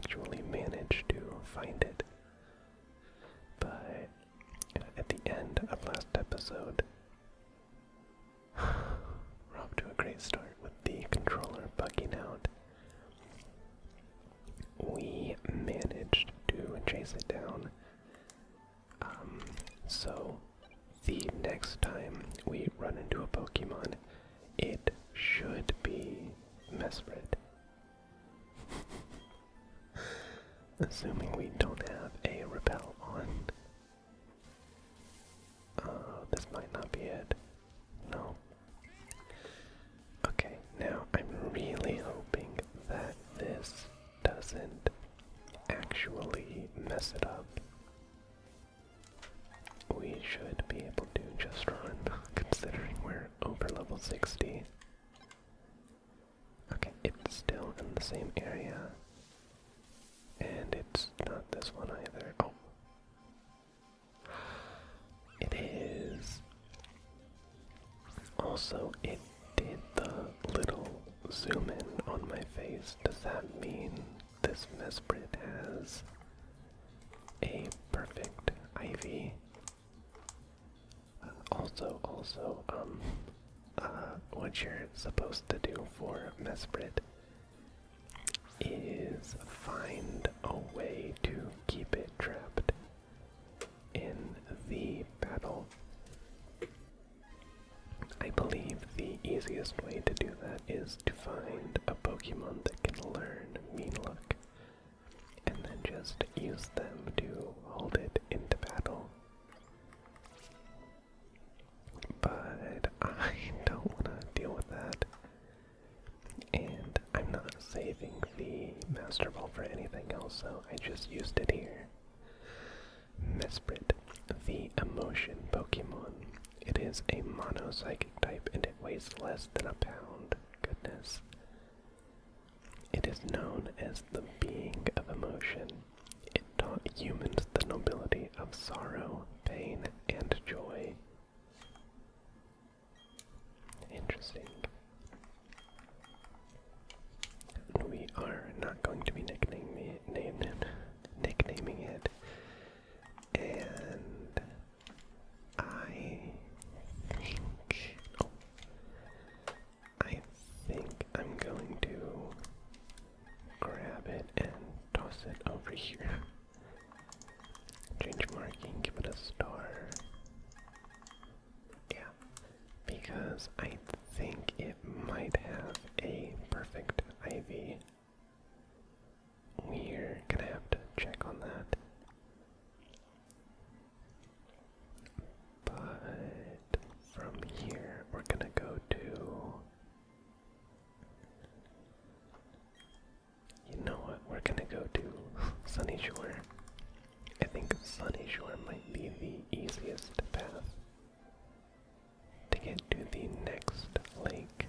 actually manage to find it. But at the end of last episode, we're off to a great start with the controller bugging out. We managed to chase it down. So the next time we run into a Pokemon, it should be Mesprit. Assuming we don't have a repel on. This might not be it. No. Okay, now I'm really hoping that this doesn't actually mess it up. We should be able to just run, considering we're over level 60. Okay, it's still in the same area. And it's not this one either. Oh. It is. Also, it did the little zoom in on my face. Does that mean this Mesprit has a perfect IV? Also, what you're supposed to do for Mesprit is find a way to keep it trapped in the battle. I believe the easiest way to do that is to find a Pokemon that can learn Mean Look, and then just use them to hold it into battle. But I don't want to deal with that. And I'm not saving the Master Ball for anything else, so I just used it here. Mesprit, the Emotion Pokemon. It is a mono-psychic type and it weighs less than a pound. Goodness. It is known as the being of emotion. It taught humans the nobility of sorrow, pain, and joy. Interesting. We are not going to be nicknaming it, and I think I'm going to grab it and toss it over here. Change marking, give it a star. Yeah, because I think it might have a perfect IV. We're gonna have to check on that. But from here, we're gonna go to. You know what? We're gonna go to Sunny Shore. I think Sunny Shore might be the easiest path to get to the next lake.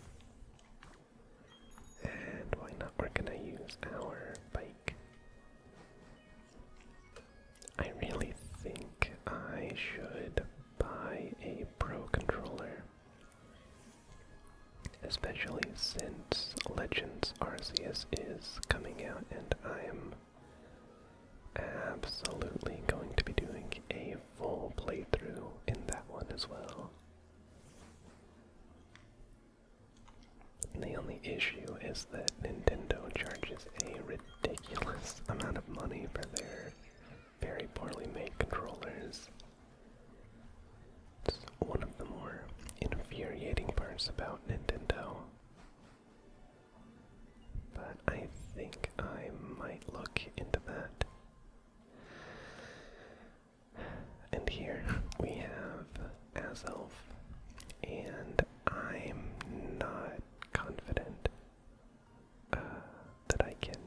And why not? We're gonna use our bike. I really think I should buy a Pro controller, especially since Legends Arceus is coming out and I am absolutely going to be doing a full playthrough in that one as well. The only issue is that Nintendo charges a ridiculous amount of money for their very poorly made controllers. It's one of the more infuriating parts about Nintendo. But I think I might look into that. And here we have Azelf, and I'm not confident that I can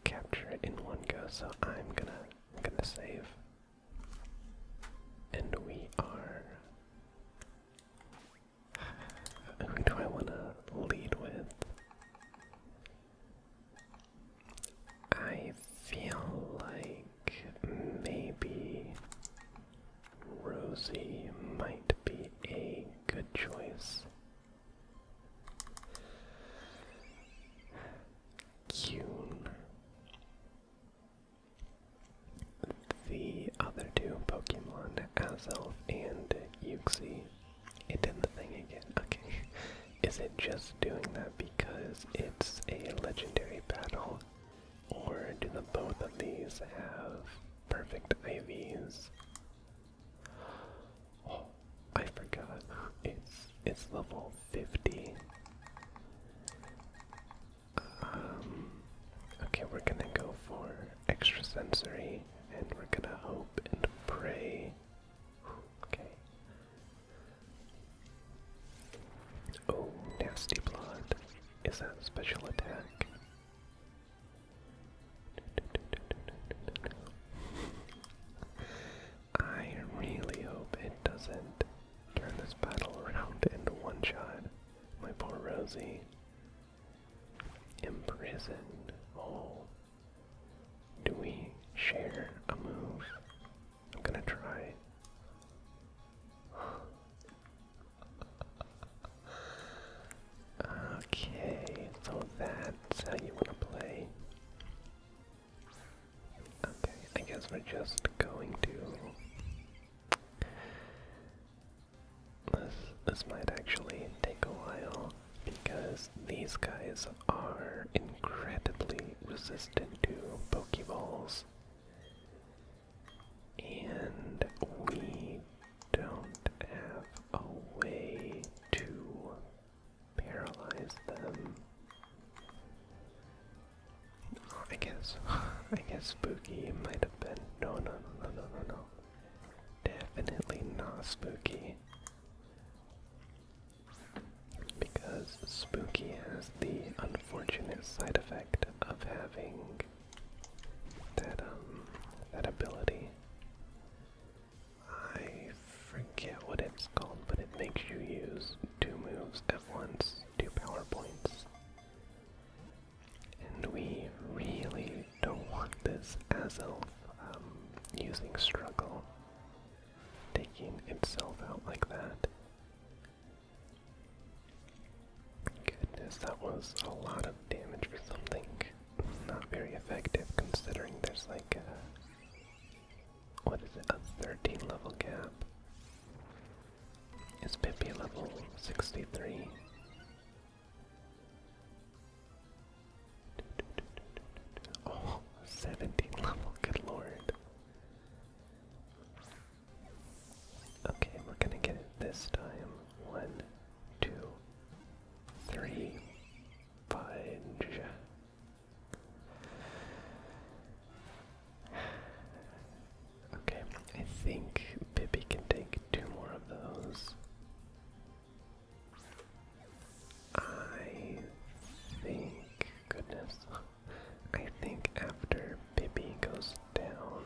capture it in one go, so I'm gonna save. And we are is it just doing that because it's a legendary battle? Or do the both of these have perfect IVs? Oh, I forgot. It's level 50. Okay, we're gonna go for extra sensory, and we're gonna hope and pray. Okay. Oh, nasty blood. Is that special attack? I really hope it doesn't turn this battle around into one shot. My poor Rosie. Imprisoned. Oh. Do we share a move? I'm gonna try. Okay, so that's how you wanna play. Okay, I guess we're just going to. This might actually take a while because these guys are incredibly resistant to Pokeballs. And we don't have a way to paralyze them. I guess Spooky might have been. No. Definitely not Spooky. Because Spooky has the unfortunate side effect of having that ability. I forget what it's called, but it makes you use two moves at once, two power points. And we really don't want this Azelf using Struggle, taking itself out like that. Goodness, that was a lot of damage for something not very effective considering there's like a, what is it, a 13 level gap. Is Pippi level 63? Oh, 17 level, good lord. Okay, we're gonna get it this time. 1, 2, 3, fudge. Okay, I think Pippi can take 2 more of those. I think, goodness, I think after Pippi goes down,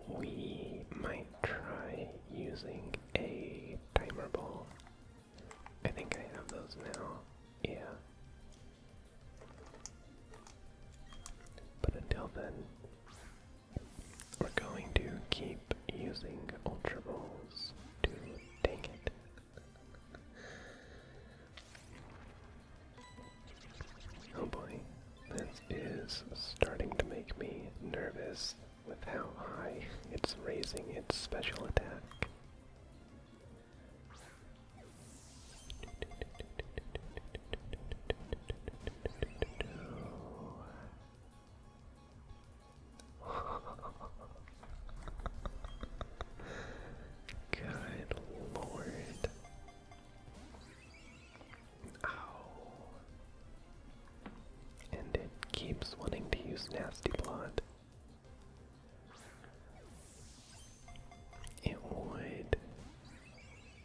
we might try using a timer ball. I think I have those now. Yeah. But until then, we're going to keep using Ultra Balls to tank it. Oh boy, this is starting to make me nervous with how high it's raising its special attack. Good lord. Ow. And it keeps wanting to use Nasty Blood. It would.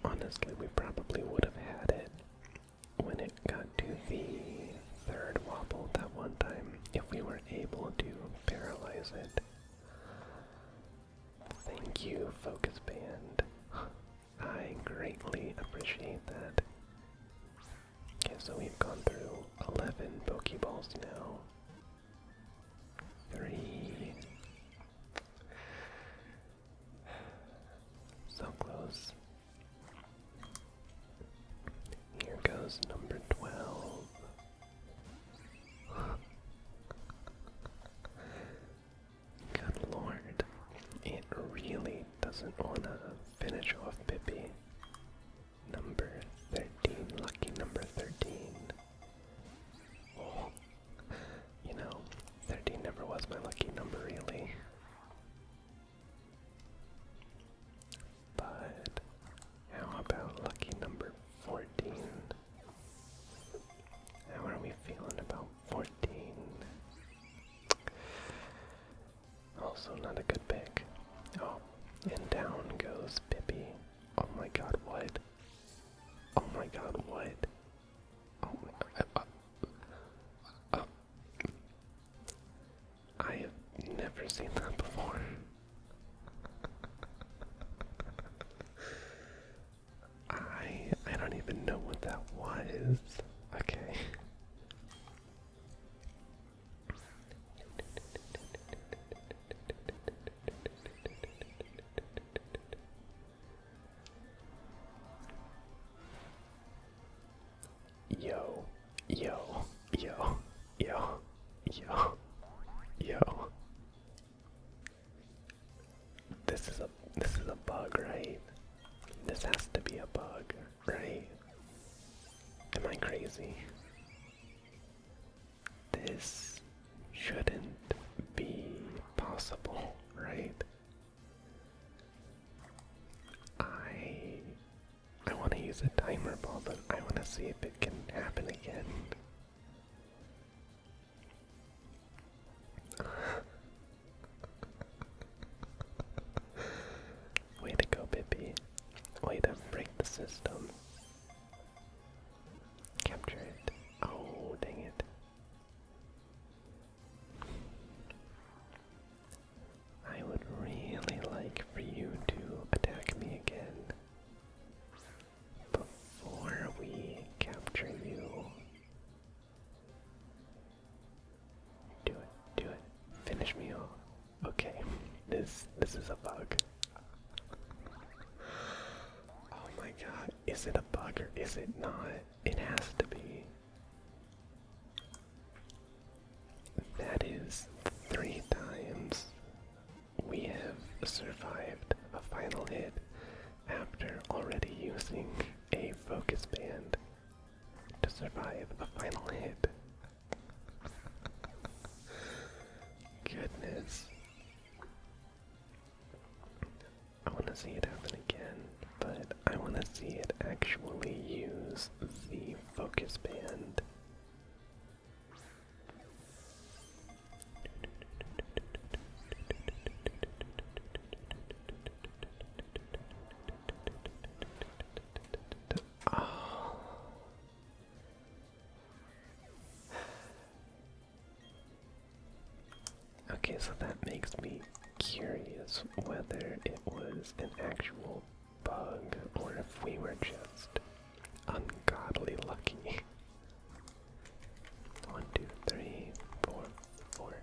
Honestly, we probably would have had it when it got to the third wobble that one time if we were able to paralyze it. Thank you, Focus Band. I greatly appreciate that. Okay, so we've gone through 11 Pokeballs now. 3. So close. Here goes number 12. Good lord. It really doesn't want to finish off Pippi. Number 13 never seen that before. I don't even know what that was. Okay. Yo, yo, yo, yo, yo, yo. This is a bug, right? This has to be a bug, right? Am I crazy? This shouldn't be possible, right? I want to use a timer ball, but I want to see if it can happen again. Way to go, Pippi. Way to break the system. Capture it. Oh, dang it. I would really like for you to attack me again before we capture you. Do it, do it. Finish me off. Okay, this is a bug. Oh my god, is it a bug or is it not? It has to be. That is 3 times we have survived a final hit after already using a focus band to survive a final hit. Goodness. I want to see it happen again, but I want to see it actually use the focus band. Oh. Okay, so that makes me curious whether it was an actual bug or if we were just ungodly lucky. 1, 2, 3, 4, 4.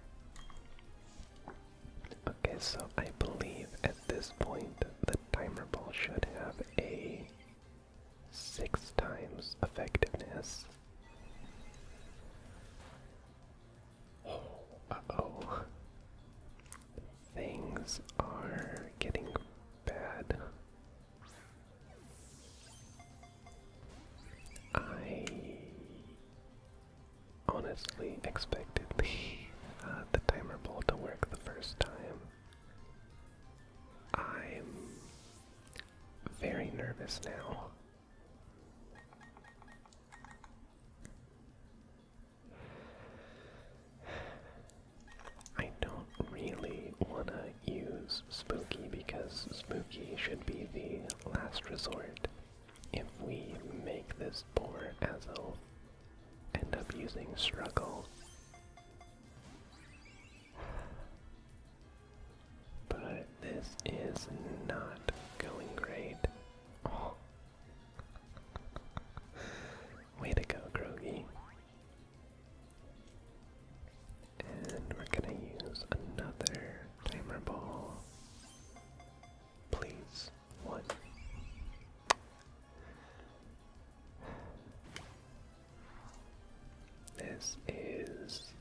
Okay, so I believe at this point the timer ball should have a 6 times effectiveness. Uh-oh. Things are getting bad. I honestly expected the timer ball to work the first time. I'm very nervous now. I don't really want to use Spooky because Spooky should be the last resort. If we make this poor Azel end up using Struggle. But this is not going great. Oh. Way to go, Grogy. And we're gonna use another timer ball. Please. 1. This is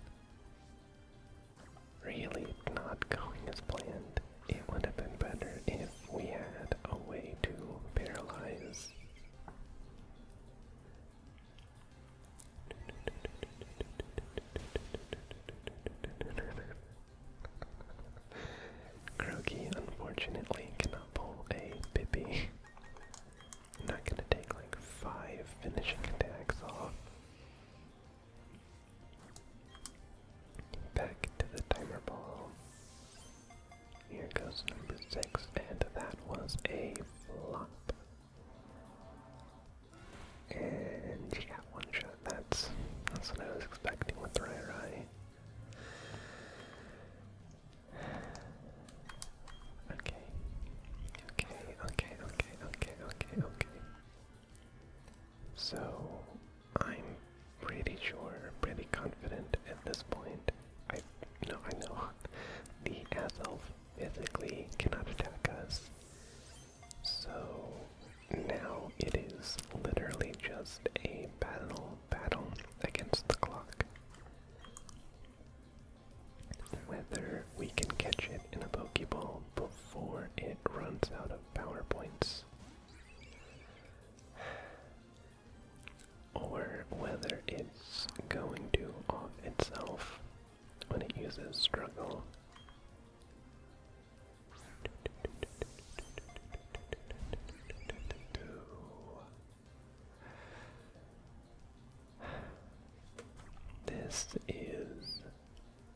really not going as planned. It would have been better if we had a way to paralyze. Croaky unfortunately cannot pull a Pippi. I'm not gonna take like 5 finishing attacks off. So I'm pretty sure, pretty confident at this point. I know the Ass Elf physically cannot attack us. So now it is literally just a battle against the clock. Whether we can catch it in a Pokeball before it runs out of power points, or whether it's going to off itself when it uses Struggle. This is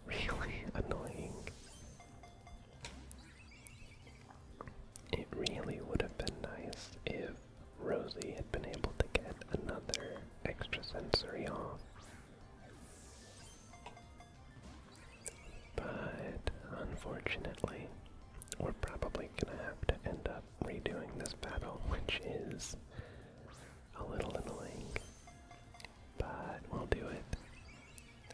really annoying. It really would have been nice if Rosie had been able to get another extra sensory off. But unfortunately, we're probably gonna have to end up redoing this battle, which is a little annoying. But we'll do it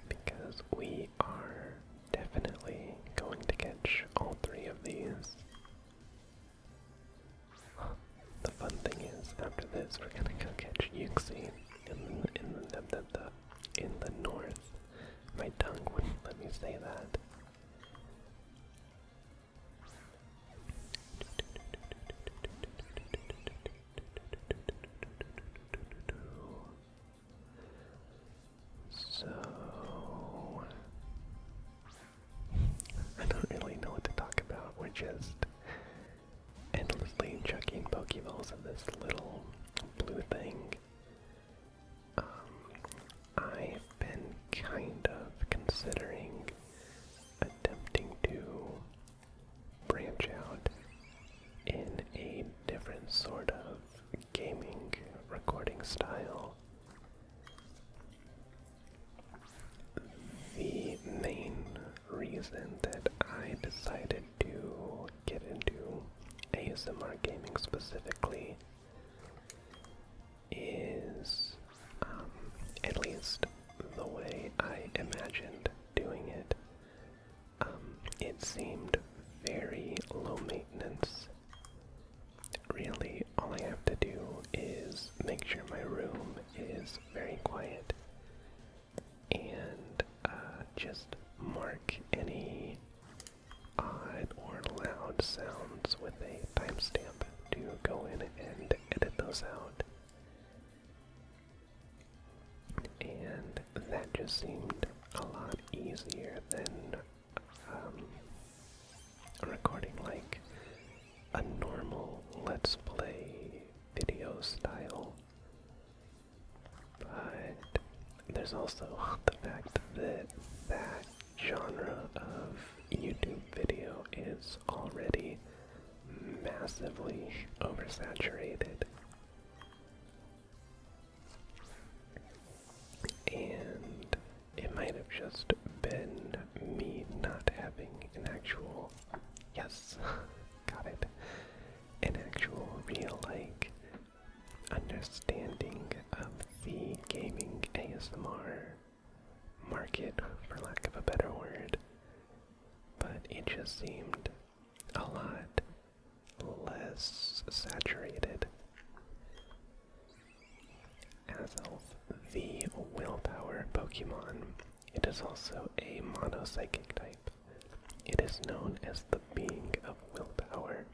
because we are definitely going to catch all three of these. The fun thing is, after this, we're gonna go catch Yuxi in the north. My tongue wouldn't let me say that. So I don't really know what to talk about. We're just endlessly chucking Pokeballs at this little blue thing. I've been kind of considering attempting to branch out in a different sort of gaming recording style. The main reason that I decided to get into ASMR gaming specifically is, at least the way I imagined doing it, it seemed very low maintenance. Really, all I have to do is make sure my room is very quiet and just mark any odd or loud sounds with a timestamp to go in and edit those out. And that just seemed a lot easier than recording like a normal Let's Play video style. But there's also the fact that that genre of YouTube video is already massively oversaturated. And it might have just been me not having an actual, yes, got it, an actual real, like, understanding of the gaming ASMR market, for lack of a better word. But it just seemed a lot less saturated. Azelf, the willpower Pokemon, it is also a mono-psychic type. It is known as the being of willpower.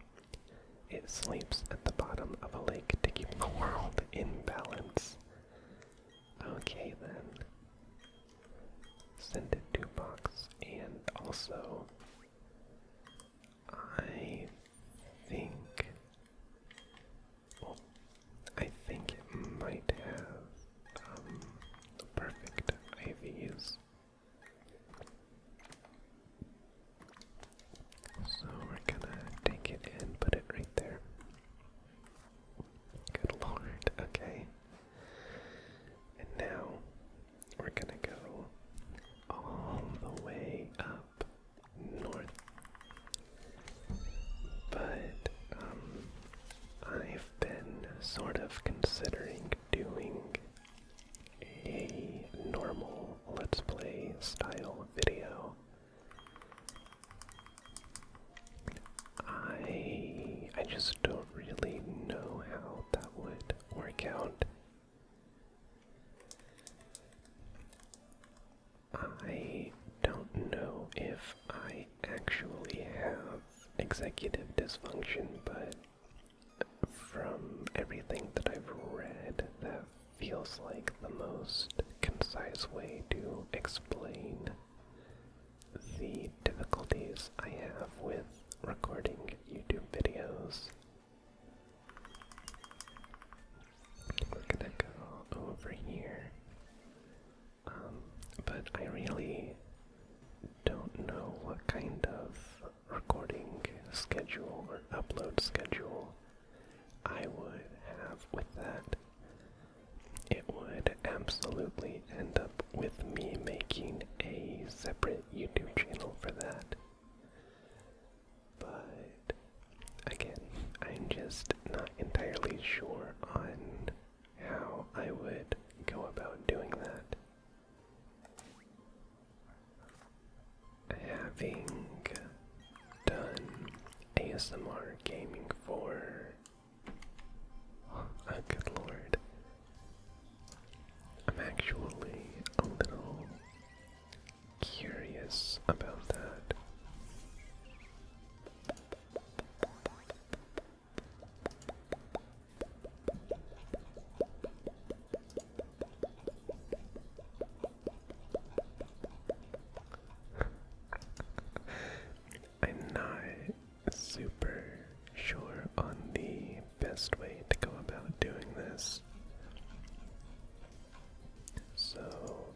It sleeps at the bottom of a lake to keep the world in balance. Okay then. Send it to box, and also I think, well, I think it might have perfect IVs. So we're gonna take it and put it right there. Good lord, okay. And now we're gonna go all the way up north. But I've been sort of considering doing account. I don't know if I actually have executive dysfunction, but from everything that I've read, that feels like the most concise way to explain the difficulties I have with recording YouTube videos. We're gonna go over here. But I really don't know what kind of recording schedule or upload schedule I would have with that. It would absolutely end up with me making a separate YouTube channel for that. But again, I'm just not entirely sure on how I would go about doing that. Having done ASMR gaming for, oh good lord, I'm actually a little curious about that. I'm not super sure on the best way to go about doing this. So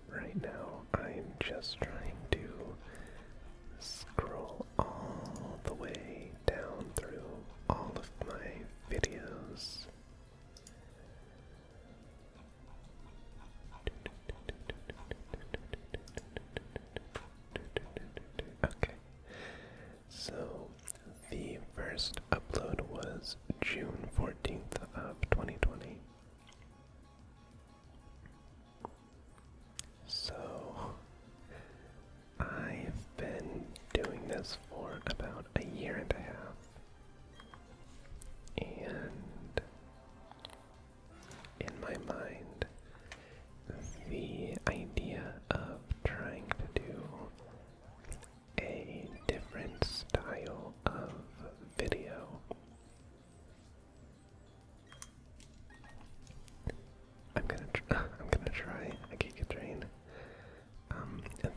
right now I'm just trying to scroll all the way down through all of my videos. Okay, so the first upload was June 14th of 2020. So I've been doing this for about a year and a half. And in my mind, the idea of trying to do a different style of video I'm gonna try a Giga Train.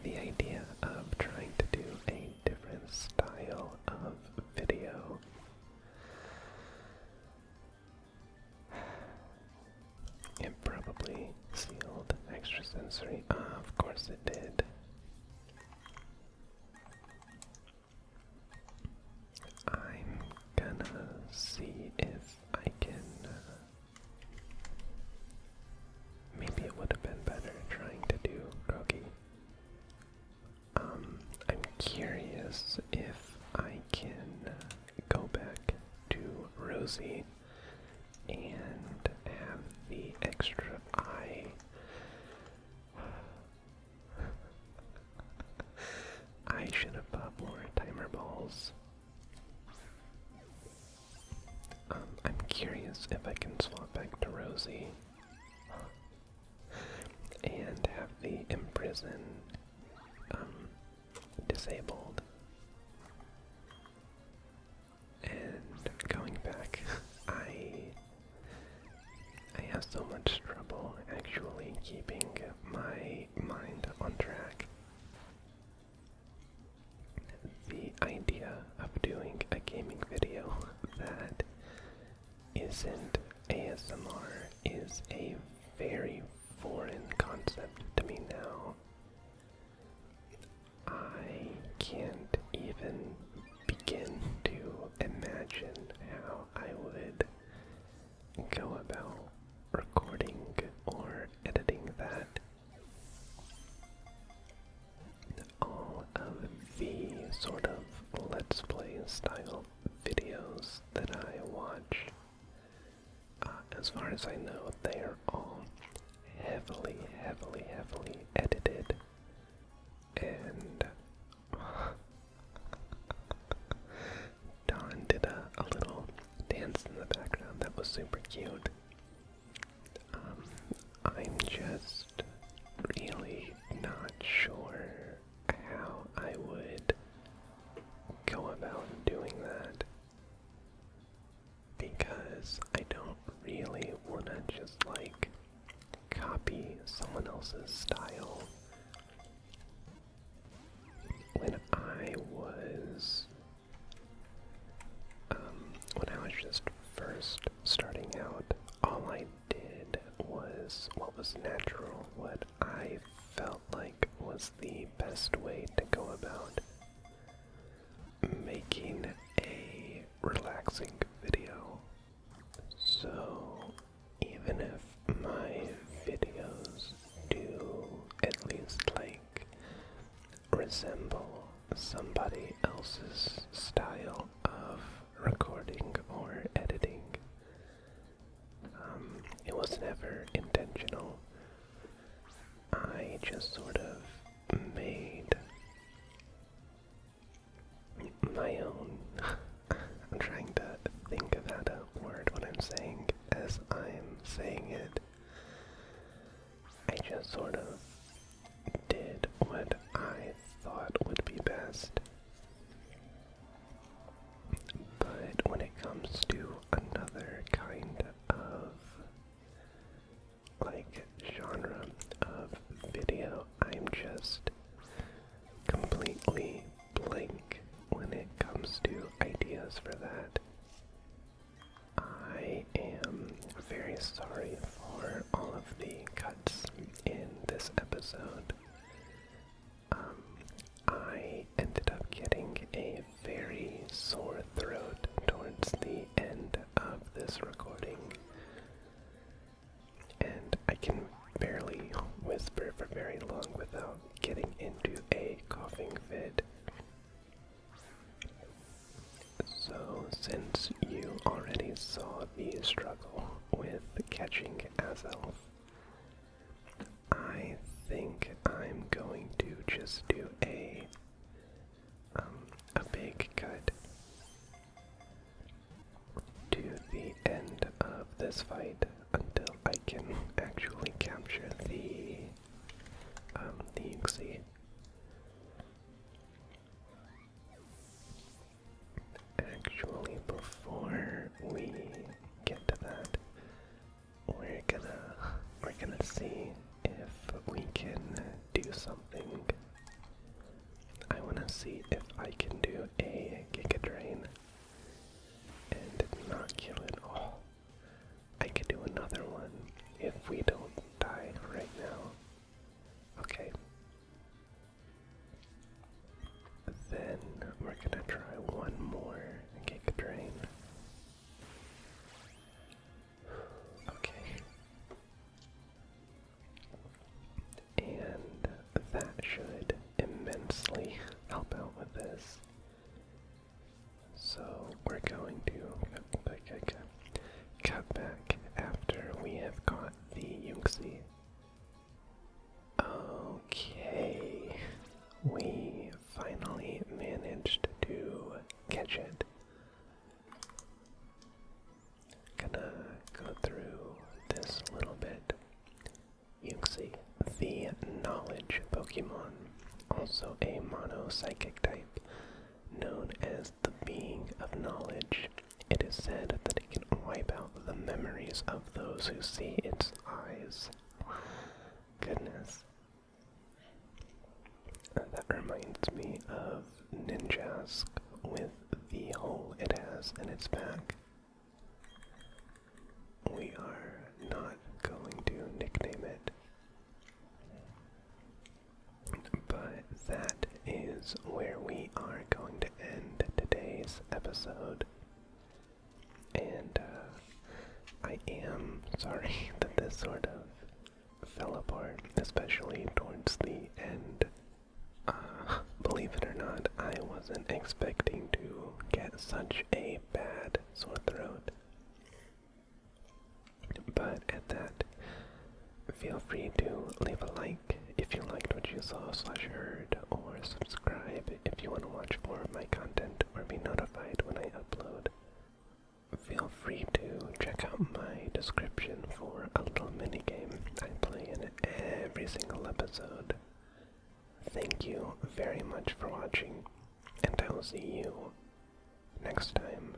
The idea of trying to do a different style of video it probably sealed extrasensory. Of course it did. I'm gonna see if I can. Maybe it would have been better trying to do Groggy. I'm curious if I can go back to Rosie and have the extra eye. I should have bought more timer balls. I'm curious if I can swap back to Rosie and have the imprison disabled. And going back, I have so much trouble actually keeping my mind on track. The idea of doing a gaming video that isn't ASMR is a very foreign concept to me now. I can't even begin to imagine how I would go about recording or editing that. All of the sort of Let's Play style videos that I watch, as far as I know, they are all heavily edited. And Dawn did a little dance in the background that was super cute. someone else's style. When I was just first starting out, all I did was what was natural, what I felt like was the best way to go about making a relaxing video. So even if my videos do at least like resemble somebody else's style of recording or editing, it was never intentional. I just sort of made my own. I'm trying to think of how to word what I'm saying as I'm saying it. I just sort of did what I thought would be best. But when it comes to another kind of like genre of video, I'm just completely blank when it comes to ideas for that. I am very sorry for all of the cuts in this episode. I ended up getting a very sore throat towards the end of this recording, and I can barely whisper for very long without getting into a coughing fit. So, since you already saw the struggle with catching Azelf, I think I'm going to just do a big cut to the end of this fight until I can actually capture the Yuxi. Actually, before we get to that, we're gonna see if we can do something. I wanna see if I can do a Giga Drain and not kill it. Oh, I could do another one if we don't die right now. Okay. Then we're gonna try one more Giga Drain. Okay. And that should immensely help out with this. So we're going to cut back after we have caught the Yuxi. Okay, we finally managed to catch it. Gonna go through this little bit. Yuxi, the knowledge Pokemon, also a mono-psychic type, known as the being of knowledge. It is said that it can wipe out the memories of those who see its eyes. Goodness. That reminds me of Ninjask with the hole it has in its back. We are not going to nickname it, but that is where we are going to end today's episode. And I am sorry that this sort of fell apart, especially towards the end. Believe it or not, I wasn't expecting to get such a bad sore throat. But at that, feel free to leave a like if you liked what you saw/heard, or subscribe if you want to watch more of my content or be notified when I upload. Feel free to check out my description for a little minigame I play in every single episode. Thank you very much for watching, and I will see you next time.